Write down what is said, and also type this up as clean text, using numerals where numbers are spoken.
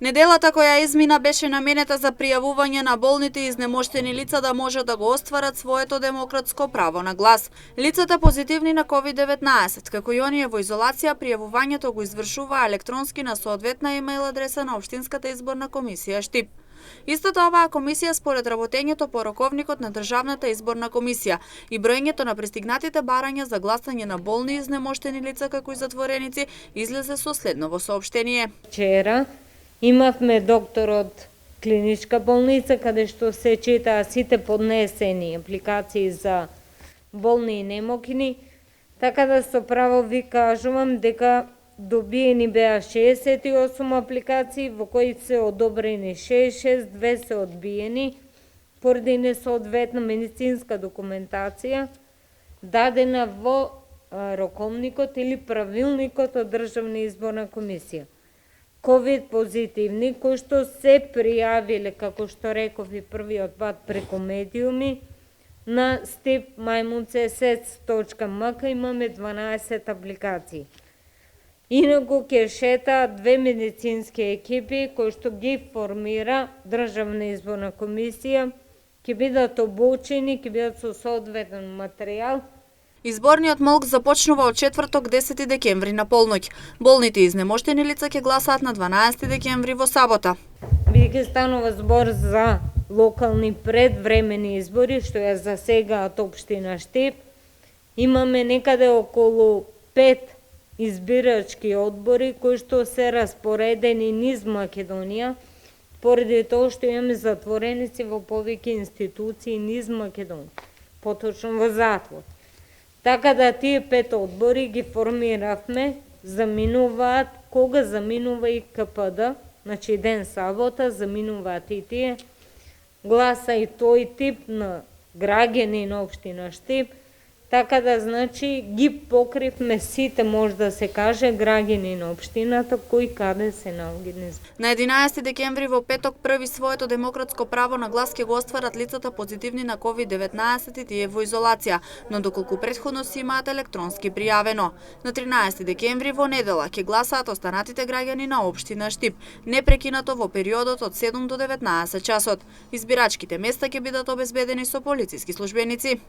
Неделата која измина беше наменета за пријавување на болните и изнемоштени лица да можат да го остварат своето демократско право на глас. Лицата позитивни на COVID-19, како и оние во изолација, пријавувањето го извршуваа електронски на соодветна имејл адреса на Општинската изборна комисија Штип. Истото оваа комисија според работењето по роковникот на Државната изборна комисија и броењето на пристигнатите барања за гласање на болни и изнемоштени лица како и затвореници излезе со следново соопштение. Вчера имавме доктор од клиничка болница каде што се читаа сите поднесени апликации за болни и немокни, така да со право ви кажувам дека добиени беа 68 апликации, во кои се одобрени 66, 2 се одбиени, поради несоодветна медицинска документација, дадена во роковникот или правилникот од Државна изборна комисија. COVID позитивни, кои што се пријавиле, како што реков и првиот пат преку медиуми, на stip-css.mk имаме 12 апликации. Инаку ќе шетаат 2 медицински екипи кои што ги формира Државна изборна комисија, ќе бидат обучени, ќе бидат со соодветен материјал. Изборниот молк започнува од четврток 10 декември на полноќ. Болните и изнемоштени лица ќе гласаат на 12 декември во сабота. Бидејќи станува збор за локални предвремени избори, што ја засегаат општина Штип, имаме некаде околу 5 избирачки одбори кои што се распоредени низ Македонија, поради тоа што имаме затвореници во повеќе институции низ Македонија, поточно во затвор. Така да тие 5 одбори ги формиравме, заминуваат, кога заминува и КПД, значи ден сабота, заминуваат и тие, гласа и тој тип на граѓани на општина Штип, така да значи ги покривме сите, може да се каже, граѓани на општината кои каде се наоѓаат. На 11 декември во петок први своето демократско право на глас ќе го остварат лицата позитивни на COVID-19 и тие во изолација, но доколку претходно си имаат електронски пријавено. На 13 декември во недела ќе гласаат останатите граѓани на општина Штип, непрекинато во периодот од 7 до 19 часот. Избирачките места ќе бидат обезбедени со полициски службеници.